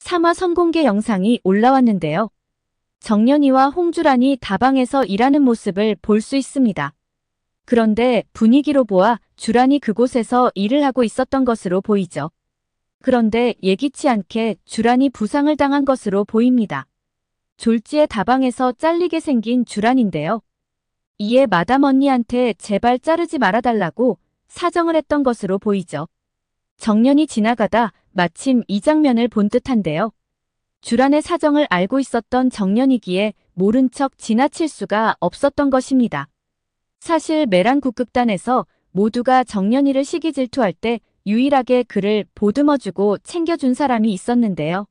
3화 선공개 영상이 올라왔는데요. 정연이와 홍주란이 다방에서 일하는 모습을 볼 수 있습니다. 그런데 분위기로 보아 주란이 그곳에서 일을 하고 있었던 것으로 보이죠. 그런데 예기치 않게 주란이 부상을 당한 것으로 보입니다. 졸지에 다방에서 잘리게 생긴 주란인데요. 이에 마담 언니한테 제발 자르지 말아달라고 사정을 했던 것으로 보이죠. 정연이 지나가다 마침 이 장면을 본 듯한데요. 주란의 사정을 알고 있었던 정연이기에 모른 척 지나칠 수가 없었던 것입니다. 사실 메란 국극단에서 모두가 정연이를 시기 질투할 때 유일하게 그를 보듬어주고 챙겨준 사람이 있었는데요.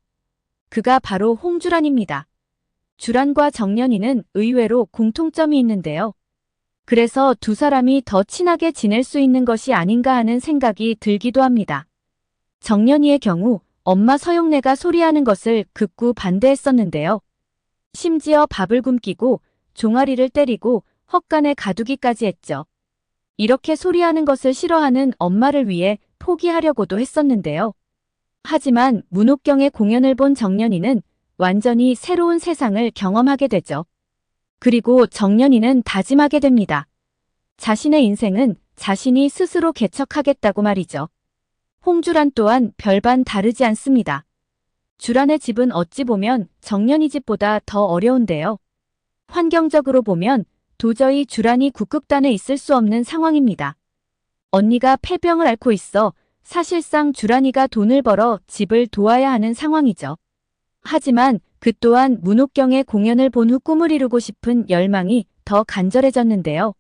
그가 바로 홍주란입니다. 주란과 정연이는 의외로 공통점이 있는데요. 그래서 두 사람이 더 친하게 지낼 수 있는 것이 아닌가 하는 생각이 들기도 합니다. 정연이의 경우 엄마 서용래가 소리하는 것을 극구 반대했었는데요. 심지어 밥을 굶기고 종아리를 때리고 헛간에 가두기까지 했죠. 이렇게 소리하는 것을 싫어하는 엄마를 위해 포기하려고도 했었는데요. 하지만 문옥경의 공연을 본 정연이는 완전히 새로운 세상을 경험하게 되죠. 그리고 정연이는 다짐하게 됩니다. 자신의 인생은 자신이 스스로 개척하겠다고 말이죠. 홍주란 또한 별반 다르지 않습니다. 주란의 집은 어찌 보면 정연이 집보다 더 어려운데요. 환경적으로 보면 도저히 주란이 국극단에 있을 수 없는 상황입니다. 언니가 폐병을 앓고 있어 사실상 주란이가 돈을 벌어 집을 도와야 하는 상황이죠. 하지만 그 또한 문옥경의 공연을 본 후 꿈을 이루고 싶은 열망이 더 간절해졌는데요.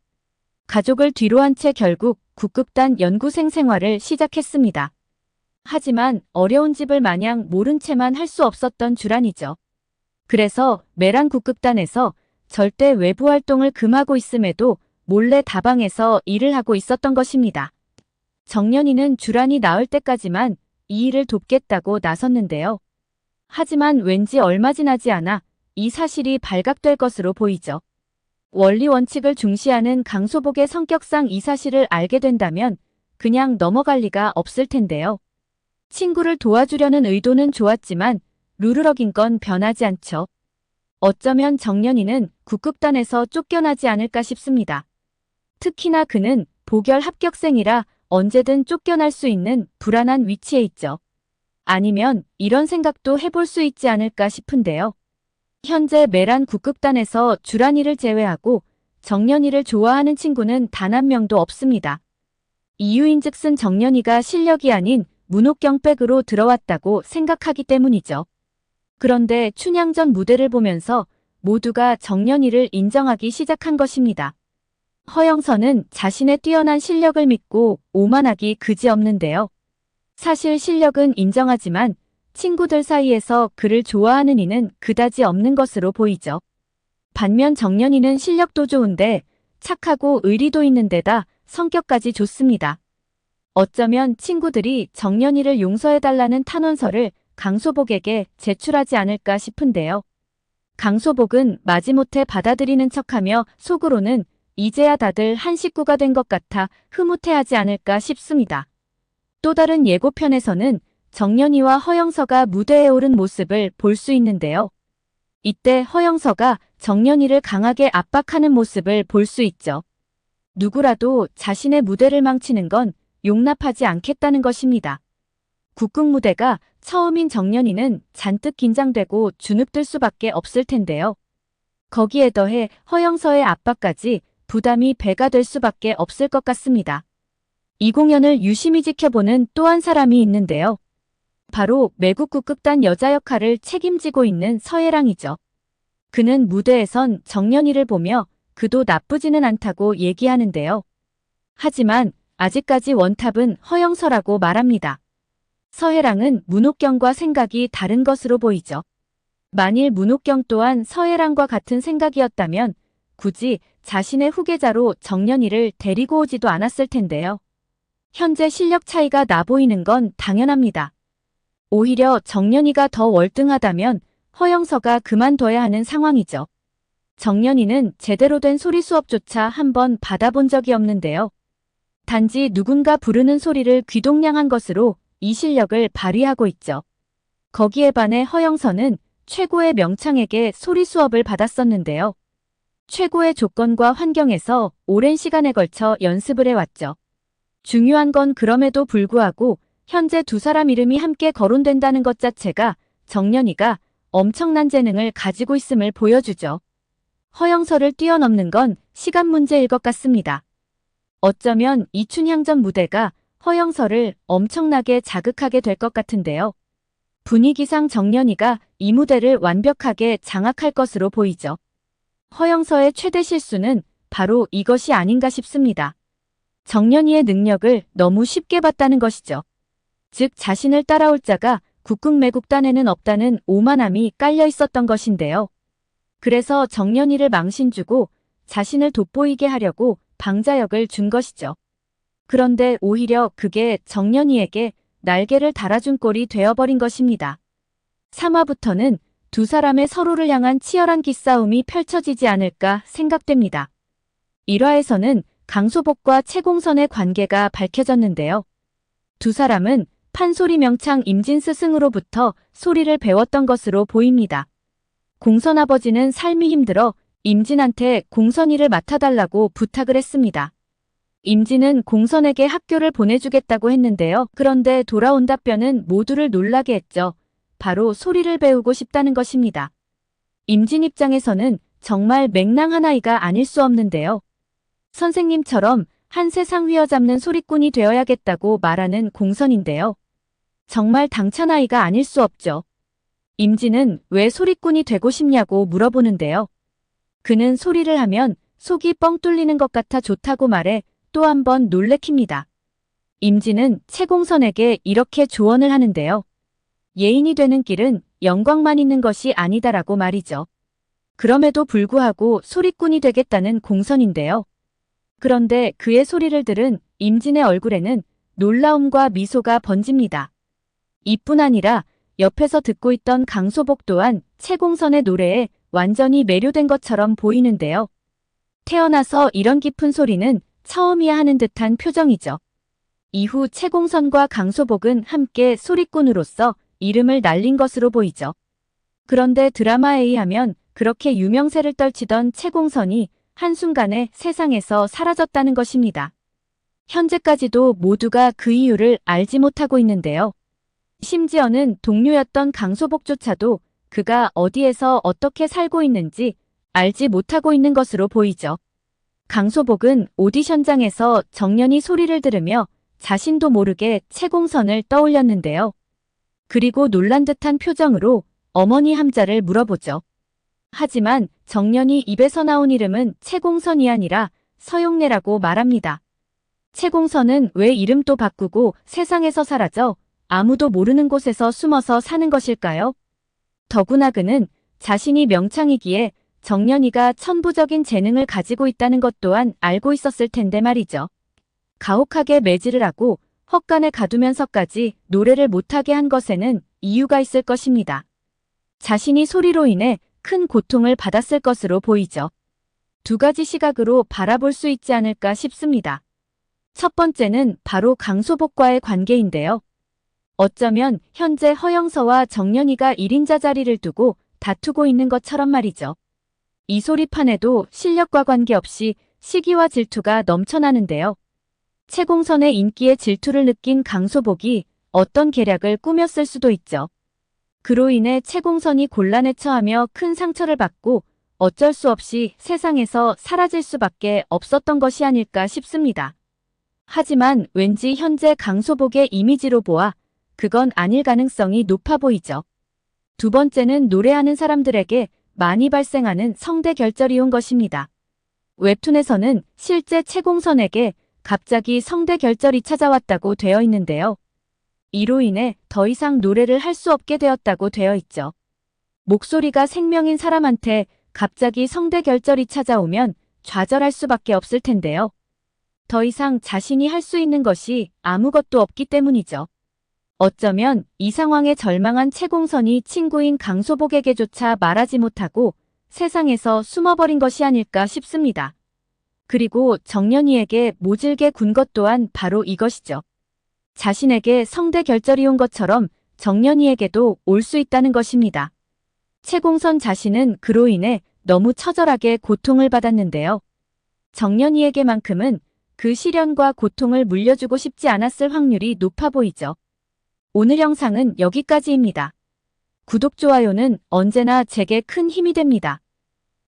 가족을 뒤로 한 채 결국 국극단 연구생 생활을 시작했습니다. 하지만 어려운 집을 마냥 모른 채만 할 수 없었던 주란이죠. 그래서 메란 국극단에서 절대 외부 활동을 금하고 있음에도 몰래 다방에서 일을 하고 있었던 것입니다. 정연이는 주란이 나을 때까지만 이 일을 돕겠다고 나섰는데요. 하지만 왠지 얼마 지나지 않아 이 사실이 발각될 것으로 보이죠. 원리 원칙을 중시하는 강소복의 성격상 이 사실을 알게 된다면 그냥 넘어갈 리가 없을 텐데요. 친구를 도와주려는 의도는 좋았지만 룰을 어긴 건 변하지 않죠. 어쩌면 정연이는 국극단에서 쫓겨나지 않을까 싶습니다. 특히나 그는 보결 합격생이라 언제든 쫓겨날 수 있는 불안한 위치에 있죠. 아니면 이런 생각도 해볼 수 있지 않을까 싶은데요. 현재 메란 국극단에서 주란이를 제외하고 정연이를 좋아하는 친구는 단 한 명도 없습니다. 이유인즉슨 정연이가 실력이 아닌 문옥경 백으로 들어왔다고 생각하기 때문이죠. 그런데 춘향전 무대를 보면서 모두가 정연이를 인정하기 시작한 것입니다. 허영서는 자신의 뛰어난 실력을 믿고 오만하기 그지없는데요. 사실 실력은 인정하지만 친구들 사이에서 그를 좋아하는 이는 그다지 없는 것으로 보이죠. 반면 정연이는 실력도 좋은데 착하고 의리도 있는 데다 성격까지 좋습니다. 어쩌면 친구들이 정연이를 용서해달라는 탄원서를 강소복에게 제출하지 않을까 싶은데요. 강소복은 마지못해 받아들이는 척하며 속으로는 이제야 다들 한 식구가 된 것 같아 흐뭇해하지 않을까 싶습니다. 또 다른 예고편에서는 정연이와 허영서가 무대에 오른 모습을 볼 수 있는데요. 이때 허영서가 정연이를 강하게 압박하는 모습을 볼 수 있죠. 누구라도 자신의 무대를 망치는 건 용납하지 않겠다는 것입니다. 국극 무대가 처음인 정연이는 잔뜩 긴장되고 주눅들 수밖에 없을 텐데요. 거기에 더해 허영서의 압박까지 부담이 배가 될 수밖에 없을 것 같습니다. 이 공연을 유심히 지켜보는 또 한 사람이 있는데요. 바로 매국 국극단 여자 역할을 책임지고 있는 서예랑이죠. 그는 무대에선 정연이를 보며 그도 나쁘지는 않다고 얘기하는데요. 하지만 아직까지 원탑은 허영서라고 말합니다. 서혜랑은 문옥경과 생각이 다른 것으로 보이죠. 만일 문옥경 또한 서혜랑과 같은 생각이었다면 굳이 자신의 후계자로 정연이를 데리고 오지도 않았을 텐데요. 현재 실력 차이가 나 보이는 건 당연합니다. 오히려 정연이가 더 월등하다면 허영서가 그만둬야 하는 상황이죠. 정연이는 제대로 된 소리 수업조차 한번 받아본 적이 없는데요. 단지 누군가 부르는 소리를 귀동냥한 것으로 이 실력을 발휘하고 있죠. 거기에 반해 허영서는 최고의 명창에게 소리 수업을 받았었는데요. 최고의 조건과 환경에서 오랜 시간에 걸쳐 연습을 해왔죠. 중요한 건 그럼에도 불구하고 현재 두 사람 이름이 함께 거론된다는 것 자체가 정연이가 엄청난 재능을 가지고 있음을 보여주죠. 허영서를 뛰어넘는 건 시간 문제일 것 같습니다. 어쩌면 이춘향전 무대가 허영서를 엄청나게 자극하게 될 것 같은데요. 분위기상 정연이가 이 무대를 완벽하게 장악할 것으로 보이죠. 허영서의 최대 실수는 바로 이것이 아닌가 싶습니다. 정연이의 능력을 너무 쉽게 봤다는 것이죠. 즉 자신을 따라올 자가 국궁매국단에는 없다는 오만함이 깔려 있었던 것인데요. 그래서 정연이를 망신주고 자신을 돋보이게 하려고 방자역을 준 것이죠. 그런데 오히려 그게 정연이에게 날개를 달아준 꼴이 되어버린 것입니다. 3화부터는 두 사람의 서로를 향한 치열한 기싸움이 펼쳐지지 않을까 생각됩니다. 1화에서는 강소복과 채공선의 관계가 밝혀졌는데요. 두 사람은 판소리 명창 임진 스승으로부터 소리를 배웠던 것으로 보입니다. 공선 아버지는 삶이 힘들어 임진한테 공선이를 맡아달라고 부탁을 했습니다. 임진은 공선에게 학교를 보내주겠다고 했는데요. 그런데 돌아온 답변은 모두를 놀라게 했죠. 바로 소리를 배우고 싶다는 것입니다. 임진 입장에서는 정말 맹랑한 아이가 아닐 수 없는데요. 선생님처럼 한 세상 휘어잡는 소리꾼이 되어야겠다고 말하는 공선인데요. 정말 당찬 아이가 아닐 수 없죠. 임진은 왜 소리꾼이 되고 싶냐고 물어보는데요. 그는 소리를 하면 속이 뻥 뚫리는 것 같아 좋다고 말해 또 한 번 놀래킵니다. 임진은 채공선에게 이렇게 조언을 하는데요. 예인이 되는 길은 영광만 있는 것이 아니다라고 말이죠. 그럼에도 불구하고 소리꾼이 되겠다는 공선인데요. 그런데 그의 소리를 들은 임진의 얼굴에는 놀라움과 미소가 번집니다. 이뿐 아니라 옆에서 듣고 있던 강소복 또한 채공선의 노래에 완전히 매료된 것처럼 보이는데요. 태어나서 이런 깊은 소리는 처음이야 하는 듯한 표정이죠. 이후 채공선과 강소복은 함께 소리꾼으로서 이름을 날린 것으로 보이죠. 그런데 드라마에 의하면 그렇게 유명세를 떨치던 채공선이 한순간에 세상에서 사라졌다는 것입니다. 현재까지도 모두가 그 이유를 알지 못하고 있는데요. 심지어는 동료였던 강소복조차도 그가 어디에서 어떻게 살고 있는지 알지 못하고 있는 것으로 보이죠. 강소복은 오디션장에서 정연이 소리를 들으며 자신도 모르게 채공선을 떠올렸는데요. 그리고 놀란 듯한 표정으로 어머니 함자를 물어보죠. 하지만 정연이 입에서 나온 이름은 채공선이 아니라 서용래라고 말합니다. 채공선은 왜 이름도 바꾸고 세상에서 사라져 아무도 모르는 곳에서 숨어서 사는 것일까요? 더구나 그는 자신이 명창이기에 정연이가 천부적인 재능을 가지고 있다는 것 또한 알고 있었을 텐데 말이죠. 가혹하게 매질을 하고 헛간에 가두면서까지 노래를 못하게 한 것에는 이유가 있을 것입니다. 자신이 소리로 인해 큰 고통을 받았을 것으로 보이죠. 두 가지 시각으로 바라볼 수 있지 않을까 싶습니다. 첫 번째는 바로 강소복과의 관계인데요. 어쩌면 현재 허영서와 정연이가 1인자 자리를 두고 다투고 있는 것처럼 말이죠. 이 소리판에도 실력과 관계없이 시기와 질투가 넘쳐나는데요. 채공선의 인기에 질투를 느낀 강소복이 어떤 계략을 꾸몄을 수도 있죠. 그로 인해 채공선이 곤란에 처하며 큰 상처를 받고 어쩔 수 없이 세상에서 사라질 수밖에 없었던 것이 아닐까 싶습니다. 하지만 왠지 현재 강소복의 이미지로 보아 그건 아닐 가능성이 높아 보이죠. 두 번째는 노래하는 사람들에게 많이 발생하는 성대 결절이 온 것입니다. 웹툰에서는 실제 채공선에게 갑자기 성대 결절이 찾아왔다고 되어 있는데요. 이로 인해 더 이상 노래를 할 수 없게 되었다고 되어 있죠. 목소리가 생명인 사람한테 갑자기 성대 결절이 찾아오면 좌절할 수밖에 없을 텐데요. 더 이상 자신이 할 수 있는 것이 아무것도 없기 때문이죠. 어쩌면 이 상황에 절망한 채공선이 친구인 강소복에게조차 말하지 못하고 세상에서 숨어버린 것이 아닐까 싶습니다. 그리고 정연이에게 모질게 군 것 또한 바로 이것이죠. 자신에게 성대 결절이 온 것처럼 정년이에게도 올 수 있다는 것입니다. 최공선 자신은 그로 인해 너무 처절하게 고통을 받았는데요. 정년이에게만큼은 그 시련과 고통을 물려주고 싶지 않았을 확률이 높아 보이죠. 오늘 영상은 여기까지입니다. 구독, 좋아요는 언제나 제게 큰 힘이 됩니다.